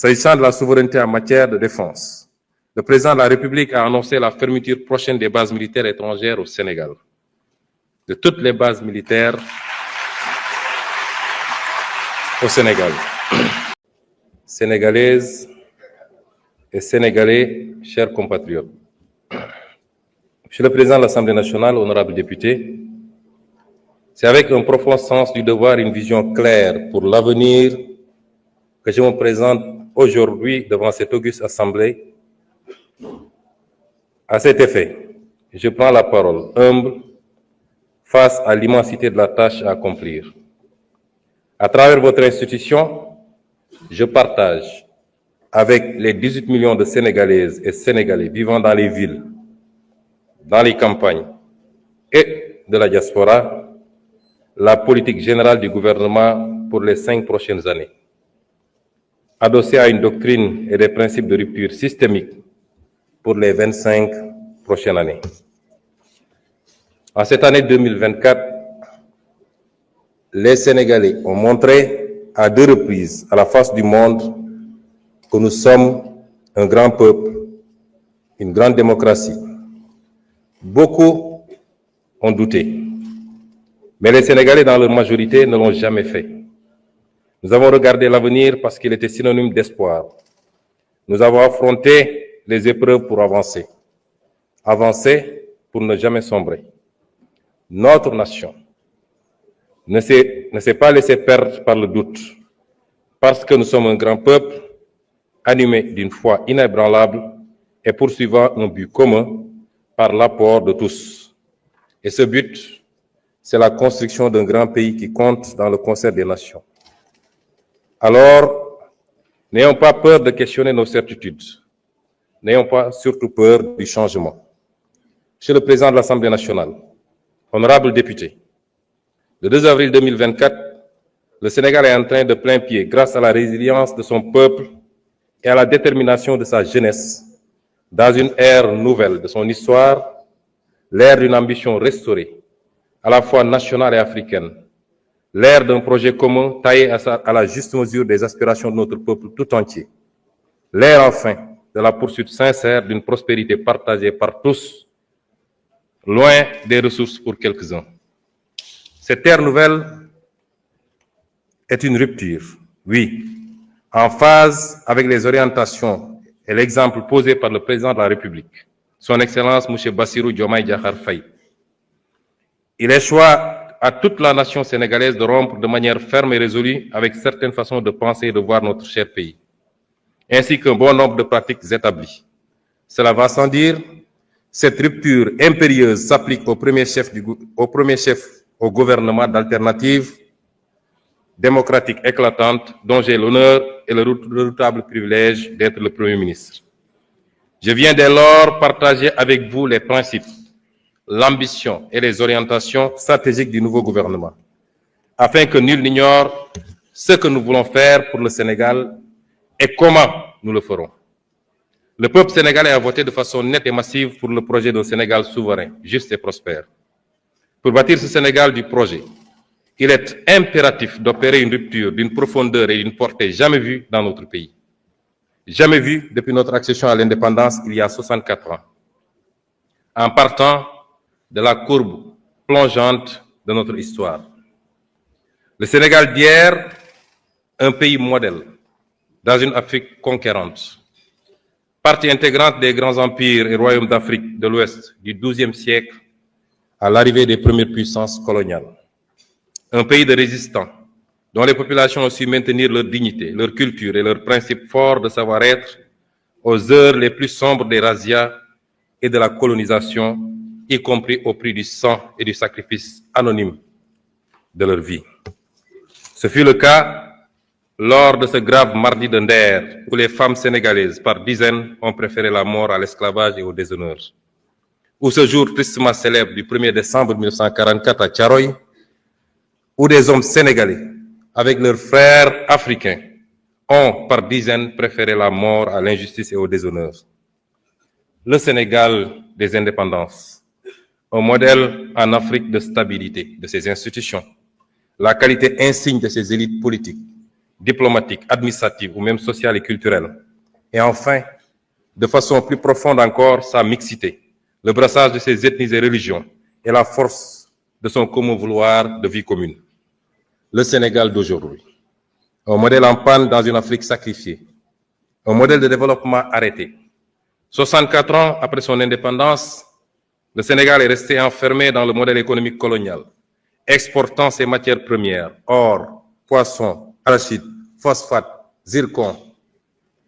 S'agissant de la souveraineté en matière de défense, le président de la République a annoncé la fermeture prochaine des bases militaires étrangères au Sénégal. De toutes les bases militaires au Sénégal. Sénégalaises et Sénégalais, chers compatriotes. Monsieur le Président de l'Assemblée nationale, honorables députés, c'est avec un profond sens du devoir et une vision claire pour l'avenir que je me présente aujourd'hui devant cette auguste Assemblée. À cet effet, je prends la parole humble face à l'immensité de la tâche à accomplir. À travers votre institution, je partage avec les 18 millions de Sénégalaises et Sénégalais vivant dans les villes, dans les campagnes et de la diaspora, la politique générale du gouvernement pour les 5 prochaines années, adossée à une doctrine et des principes de rupture systémique pour les 25 prochaines années. En cette année 2024, les Sénégalais ont montré à 2 reprises à la face du monde que nous sommes un grand peuple, une grande démocratie. Beaucoup ont douté, mais les Sénégalais dans leur majorité ne l'ont jamais fait. Nous avons regardé l'avenir parce qu'il était synonyme d'espoir. Nous avons affronté les épreuves pour avancer. Avancer pour ne jamais sombrer. Notre nation ne s'est pas laissée perdre par le doute, parce que nous sommes un grand peuple animé d'une foi inébranlable et poursuivant un but commun par l'apport de tous. Et ce but, c'est la construction d'un grand pays qui compte dans le concert des nations. Alors, n'ayons pas peur de questionner nos certitudes. N'ayons pas surtout peur du changement. Monsieur le Président de l'Assemblée nationale, honorables députés, le 2 avril 2024, le Sénégal est en train de plein pied, grâce à la résilience de son peuple et à la détermination de sa jeunesse, dans une ère nouvelle de son histoire, l'ère d'une ambition restaurée, à la fois nationale et africaine, l'ère d'un projet commun taillé à la juste mesure des aspirations de notre peuple tout entier, l'ère enfin de la poursuite sincère d'une prospérité partagée par tous, loin des ressources pour quelques-uns. Cette ère nouvelle est une rupture, oui, en phase avec les orientations et l'exemple posé par le président de la République, son Excellence M. Bassirou Diomaye Diakhar Faye. Il échoit à toute la nation sénégalaise de rompre de manière ferme et résolue avec certaines façons de penser et de voir notre cher pays, ainsi qu'un bon nombre de pratiques établies. Cela va sans dire, cette rupture impérieuse s'applique au premier chef au gouvernement d'alternative démocratique éclatante dont j'ai l'honneur et le redoutable privilège d'être le Premier ministre. Je viens dès lors partager avec vous les principes, l'ambition et les orientations stratégiques du nouveau gouvernement, afin que nul n'ignore ce que nous voulons faire pour le Sénégal et comment nous le ferons. Le peuple sénégalais a voté de façon nette et massive pour le projet d'un Sénégal souverain, juste et prospère. Pour bâtir ce Sénégal du projet, il est impératif d'opérer une rupture d'une profondeur et d'une portée jamais vue dans notre pays. Jamais vue depuis notre accession à l'indépendance il y a 64 ans. En partant de la courbe plongeante de notre histoire. Le Sénégal d'hier, un pays modèle dans une Afrique conquérante, partie intégrante des grands empires et royaumes d'Afrique de l'Ouest du XIIe siècle à l'arrivée des premières puissances coloniales. Un pays de résistants, dont les populations ont su maintenir leur dignité, leur culture et leurs principes forts de savoir-être aux heures les plus sombres des razzias et de la colonisation, y compris au prix du sang et du sacrifice anonyme de leur vie. Ce fut le cas lors de ce grave mardi de Nder, où les femmes sénégalaises, par dizaines, ont préféré la mort à l'esclavage et au déshonneur. Ou ce jour tristement célèbre du 1er décembre 1944 à Thiaroye, où des hommes sénégalais, avec leurs frères africains, ont par dizaines préféré la mort à l'injustice et au déshonneur. Le Sénégal des indépendances, un modèle en Afrique de stabilité de ses institutions, la qualité insigne de ses élites politiques, diplomatique, administrative ou même sociale et culturelle. Et enfin, de façon plus profonde encore, sa mixité, le brassage de ses ethnies et religions et la force de son commun vouloir de vie commune. Le Sénégal d'aujourd'hui, un modèle en panne dans une Afrique sacrifiée, un modèle de développement arrêté. 64 ans après son indépendance, le Sénégal est resté enfermé dans le modèle économique colonial, exportant ses matières premières, or, poissons, arachide, phosphate, zircon,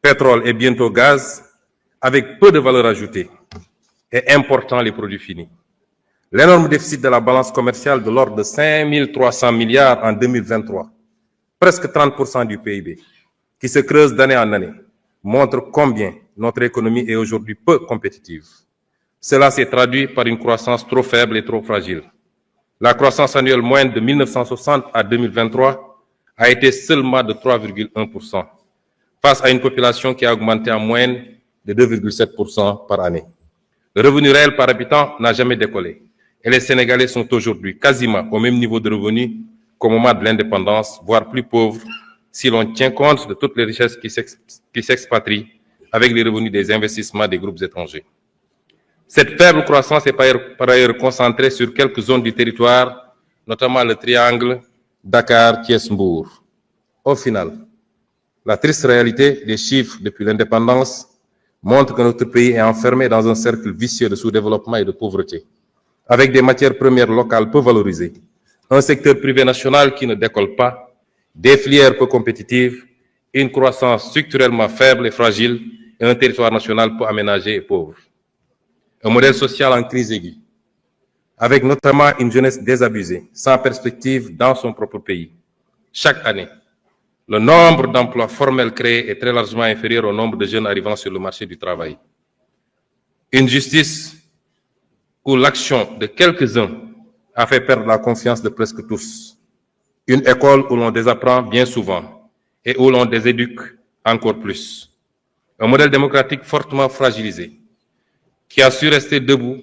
pétrole et bientôt gaz, avec peu de valeur ajoutée, et important les produits finis. L'énorme déficit de la balance commerciale de l'ordre de 5 300 milliards en 2023, presque 30% du PIB, qui se creuse d'année en année, montre combien notre économie est aujourd'hui peu compétitive. Cela s'est traduit par une croissance trop faible et trop fragile. La croissance annuelle moyenne de 1960 à 2023 a été seulement de 3,1%, face à une population qui a augmenté en moyenne de 2,7% par année. Le revenu réel par habitant n'a jamais décollé, et les Sénégalais sont aujourd'hui quasiment au même niveau de revenus qu'au moment de l'indépendance, voire plus pauvres, si l'on tient compte de toutes les richesses qui s'expatrient avec les revenus des investissements des groupes étrangers. Cette faible croissance est par ailleurs concentrée sur quelques zones du territoire, notamment le triangle Dakar-Thiès-Mbour. Au final, la triste réalité des chiffres depuis l'indépendance montre que notre pays est enfermé dans un cercle vicieux de sous-développement et de pauvreté, avec des matières premières locales peu valorisées, un secteur privé national qui ne décolle pas, des filières peu compétitives, une croissance structurellement faible et fragile et un territoire national peu aménagé et pauvre. Un modèle social en crise aiguë, avec notamment une jeunesse désabusée, sans perspective dans son propre pays. Chaque année, le nombre d'emplois formels créés est très largement inférieur au nombre de jeunes arrivant sur le marché du travail. Une justice où l'action de quelques-uns a fait perdre la confiance de presque tous. Une école où l'on désapprend bien souvent et où l'on déséduque encore plus. Un modèle démocratique fortement fragilisé qui a su rester debout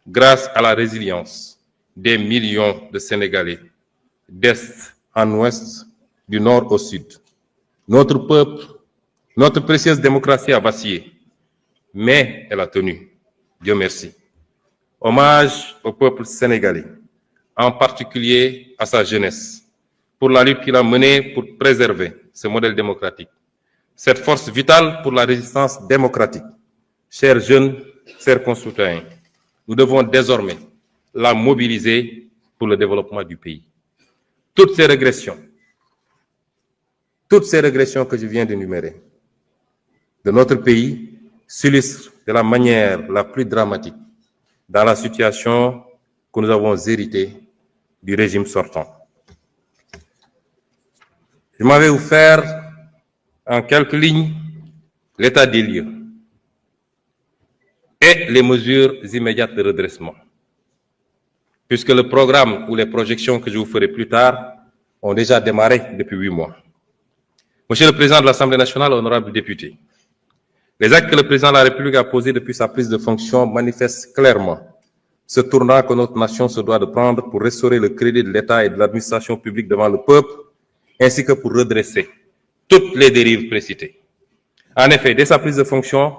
grâce à la résilience des millions de Sénégalais, d'est en ouest, du nord au sud. Notre peuple, notre précieuse démocratie a vacillé, mais elle a tenu. Dieu merci. Hommage au peuple sénégalais, en particulier à sa jeunesse, pour la lutte qu'il a menée pour préserver ce modèle démocratique. Cette force vitale pour la résistance démocratique. Chers jeunes, chers concitoyens, nous devons désormais la mobiliser pour le développement du pays. Toutes ces régressions que je viens d'énumérer de notre pays s'illustrent de la manière la plus dramatique dans la situation que nous avons héritée du régime sortant. Je m'en vais vous faire en quelques lignes l'état des lieux et les mesures immédiates de redressement, puisque le programme ou les projections que je vous ferai plus tard ont déjà démarré depuis 8 mois. Monsieur le Président de l'Assemblée nationale, honorables députés, les actes que le Président de la République a posés depuis sa prise de fonction manifestent clairement ce tournant que notre nation se doit de prendre pour restaurer le crédit de l'État et de l'administration publique devant le peuple, ainsi que pour redresser toutes les dérives précitées. En effet, dès sa prise de fonction,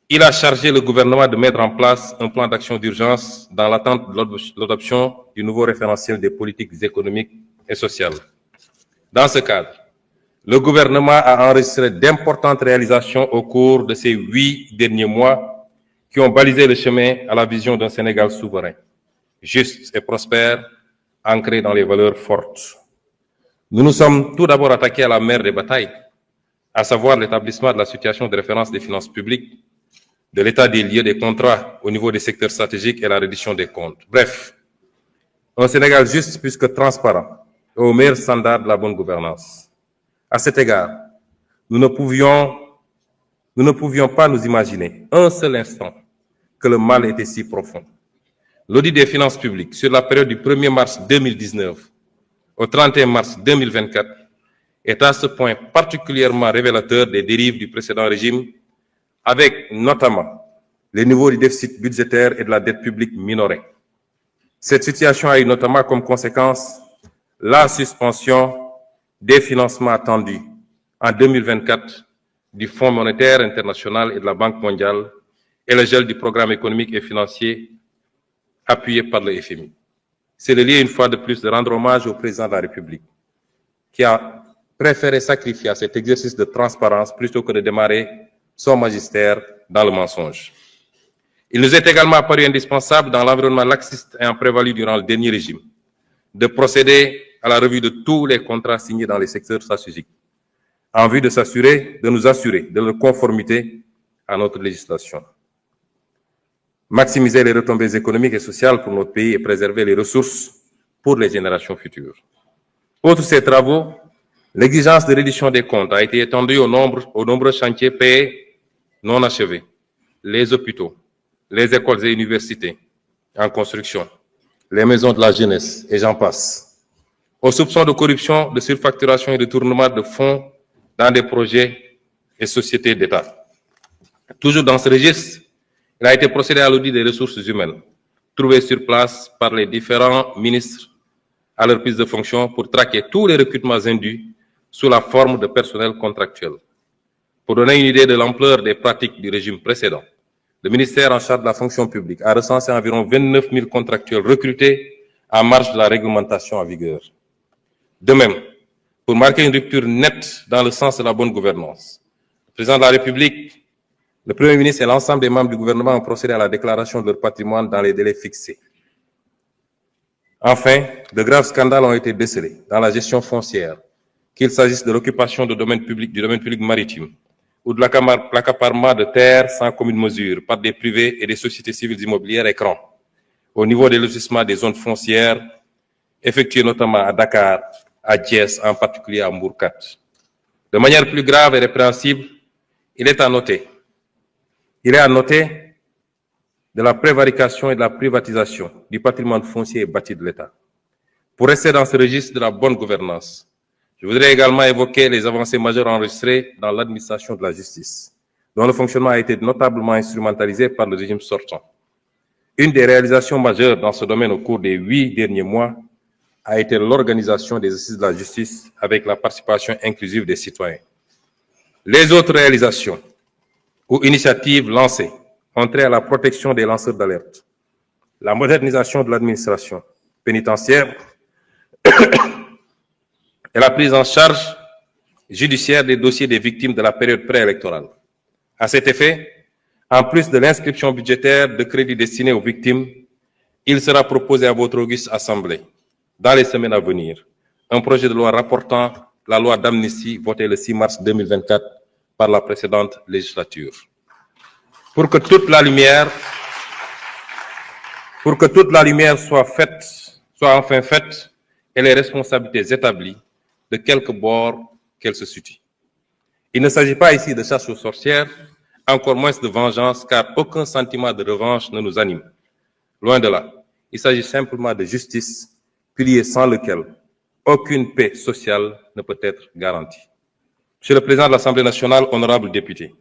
il a chargé le gouvernement de mettre en place un plan d'action d'urgence dans l'attente de l'adoption du nouveau référentiel des politiques économiques et sociales. Dans ce cadre, le gouvernement a enregistré d'importantes réalisations au cours de ces 8 derniers mois qui ont balisé le chemin à la vision d'un Sénégal souverain, juste et prospère, ancré dans les valeurs fortes. Nous nous sommes tout d'abord attaqués à la mère des batailles, à savoir l'établissement de la situation de référence des finances publiques, de l'état des lieux des contrats au niveau des secteurs stratégiques et la reddition des comptes. Bref, un Sénégal juste plus que transparent et au meilleur standard de la bonne gouvernance. À cet égard, nous ne pouvions pas nous imaginer un seul instant que le mal était si profond. L'audit des finances publiques sur la période du 1er mars 2019 au 31 mars 2024 est à ce point particulièrement révélateur des dérives du précédent régime, avec notamment les niveaux du déficit budgétaire et de la dette publique minorés. Cette situation a eu notamment comme conséquence la suspension des financements attendus en 2024 du Fonds monétaire international et de la Banque mondiale et le gel du programme économique et financier appuyé par le FMI. C'est le lieu, une fois de plus, de rendre hommage au président de la République, qui a préféré sacrifier à cet exercice de transparence plutôt que de démarrer son magistère dans le mensonge. Il nous est également apparu indispensable, dans l'environnement laxiste ayant prévalu durant le dernier régime, de procéder à la revue de tous les contrats signés dans les secteurs stratégiques, en vue de nous assurer de leur conformité à notre législation. Maximiser les retombées économiques et sociales pour notre pays et préserver les ressources pour les générations futures. Outre ces travaux, l'exigence de reddition des comptes a été étendue aux nombreux chantiers payés non achevés, les hôpitaux, les écoles et universités en construction, les maisons de la jeunesse, et j'en passe, aux soupçons de corruption, de surfacturation et de détournement de fonds dans des projets et sociétés d'État. Toujours dans ce registre, il a été procédé à l'audit des ressources humaines, trouvées sur place par les différents ministres à leur prise de fonction pour traquer tous les recrutements indus sous la forme de personnel contractuel. Pour donner une idée de l'ampleur des pratiques du régime précédent, le ministère en charge de la fonction publique a recensé environ 29 000 contractuels recrutés en marge de la réglementation en vigueur. De même, pour marquer une rupture nette dans le sens de la bonne gouvernance, le président de la République, le Premier ministre et l'ensemble des membres du gouvernement ont procédé à la déclaration de leur patrimoine dans les délais fixés. Enfin, de graves scandales ont été décelés dans la gestion foncière, qu'il s'agisse de l'occupation du domaine public maritime, ou de l'accaparement de terres sans commune mesure par des privés et des sociétés civiles immobilières écrans, au niveau des lotissements des zones foncières, effectués notamment à Dakar, à Thiès, en particulier à Mbourkat. De manière plus grave et répréhensible, il est à noter de la prévarication et de la privatisation du patrimoine foncier et bâti de l'État. Pour rester dans ce registre de la bonne gouvernance, je voudrais également évoquer les avancées majeures enregistrées dans l'administration de la justice, dont le fonctionnement a été notablement instrumentalisé par le régime sortant. Une des réalisations majeures dans ce domaine au cours des 8 derniers mois a été l'organisation des assises de la justice avec la participation inclusive des citoyens. Les autres réalisations ou initiatives lancées ont trait à la protection des lanceurs d'alerte, la modernisation de l'administration pénitentiaire et la prise en charge judiciaire des dossiers des victimes de la période préélectorale. À cet effet, en plus de l'inscription budgétaire de crédits destinés aux victimes, il sera proposé à votre auguste Assemblée, dans les semaines à venir, un projet de loi rapportant la loi d'amnistie votée le 6 mars 2024 par la précédente législature. Pour que toute la lumière soit enfin faite et les responsabilités établies de quelque bord qu'elles se situent. Il ne s'agit pas ici de chasse aux sorcières, encore moins de vengeance, car aucun sentiment de revanche ne nous anime. Loin de là, il s'agit simplement de justice, pilier sans lequel aucune paix sociale ne peut être garantie. Monsieur le Président de l'Assemblée nationale, honorables députés,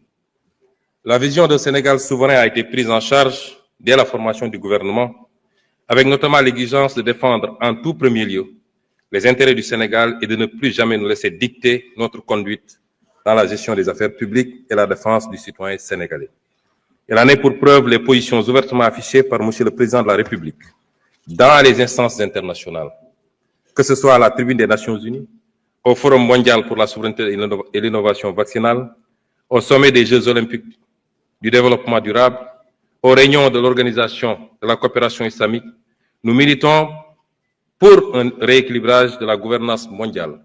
la vision d'un Sénégal souverain a été prise en charge dès la formation du gouvernement, avec notamment l'exigence de défendre en tout premier lieu les intérêts du Sénégal et de ne plus jamais nous laisser dicter notre conduite dans la gestion des affaires publiques et la défense du citoyen sénégalais. Il en est pour preuve les positions ouvertement affichées par M. le Président de la République dans les instances internationales, que ce soit à la tribune des Nations Unies, au Forum mondial pour la souveraineté et l'innovation vaccinale, au sommet des Jeux olympiques du développement durable, aux réunions de l'Organisation de la coopération islamique. Nous militons pour un rééquilibrage de la gouvernance mondiale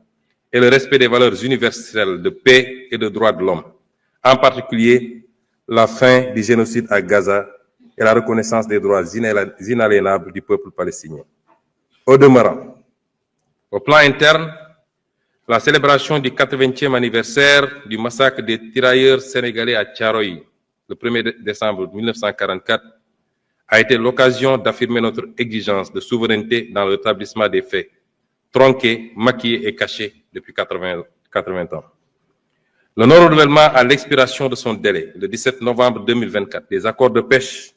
et le respect des valeurs universelles de paix et de droits de l'homme, en particulier la fin du génocide à Gaza et la reconnaissance des droits inaliénables du peuple palestinien. Au demeurant, au plan interne, la célébration du 80e anniversaire du massacre des tirailleurs sénégalais à Thiaroye, le 1er décembre 1944, a été l'occasion d'affirmer notre exigence de souveraineté dans le rétablissement des faits, tronqués, maquillés et cachés depuis 80 ans. Le non-renouvellement à l'expiration de son délai, le 17 novembre 2024, des accords de pêche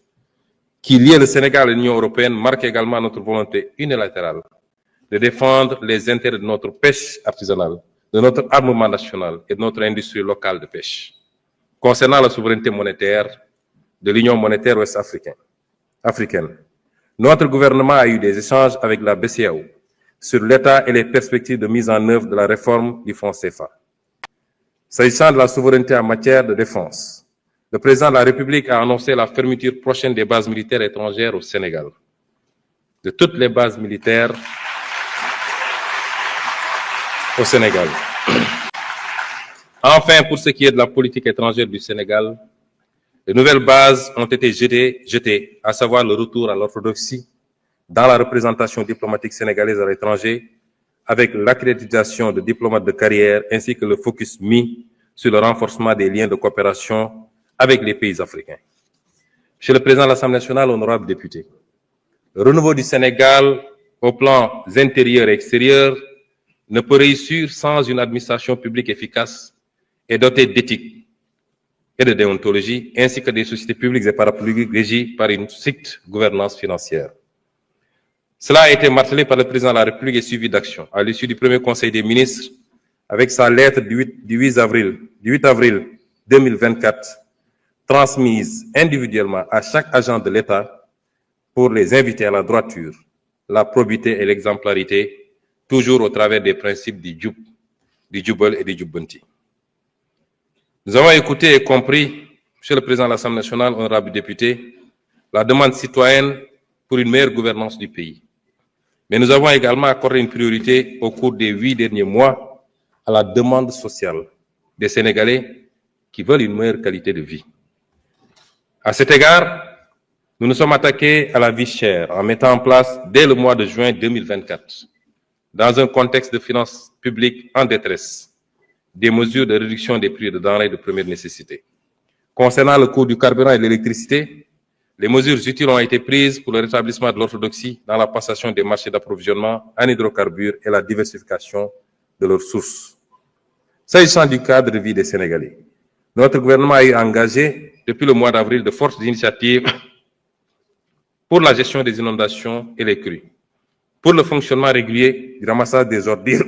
qui lient le Sénégal et l'Union européenne marque également notre volonté unilatérale de défendre les intérêts de notre pêche artisanale, de notre armement national et de notre industrie locale de pêche. Concernant la souveraineté monétaire de l'Union monétaire ouest-africaine, notre gouvernement a eu des échanges avec la BCEAO sur l'état et les perspectives de mise en œuvre de la réforme du franc CFA. S'agissant de la souveraineté en matière de défense, le président de la République a annoncé la fermeture prochaine des bases militaires étrangères au Sénégal. De toutes les bases militaires au Sénégal. Enfin, pour ce qui est de la politique étrangère du Sénégal, de nouvelles bases ont été jetées, à savoir le retour à l'orthodoxie dans la représentation diplomatique sénégalaise à l'étranger, avec l'accréditation de diplomates de carrière ainsi que le focus mis sur le renforcement des liens de coopération avec les pays africains. Monsieur le Président de l'Assemblée nationale, honorables députés, le renouveau du Sénégal au plan intérieur et extérieur ne peut réussir sans une administration publique efficace et dotée d'éthique et de déontologie, ainsi que des sociétés publiques et parapubliques régies par une stricte gouvernance financière. Cela a été martelé par le président de la République et suivi d'action. À l'issue du premier Conseil des ministres, avec sa lettre du 8 avril 2024, transmise individuellement à chaque agent de l'État pour les inviter à la droiture, la probité et l'exemplarité, toujours au travers des principes du Jubal et du Jubbanti. Nous avons écouté et compris, Monsieur le Président de l'Assemblée nationale, honorables députés, la demande citoyenne pour une meilleure gouvernance du pays. Mais nous avons également accordé une priorité au cours des 8 derniers mois à la demande sociale des Sénégalais qui veulent une meilleure qualité de vie. À cet égard, nous nous sommes attaqués à la vie chère en mettant en place, dès le mois de juin 2024, dans un contexte de finances publiques en détresse, des mesures de réduction des prix de denrées de première nécessité. Concernant le coût du carburant et de l'électricité, les mesures utiles ont été prises pour le rétablissement de l'orthodoxie dans la passation des marchés d'approvisionnement en hydrocarbures et la diversification de leurs sources. S'agissant du cadre de vie des Sénégalais, notre gouvernement a engagé depuis le mois d'avril de fortes initiatives pour la gestion des inondations et les crues, pour le fonctionnement régulier du ramassage des ordures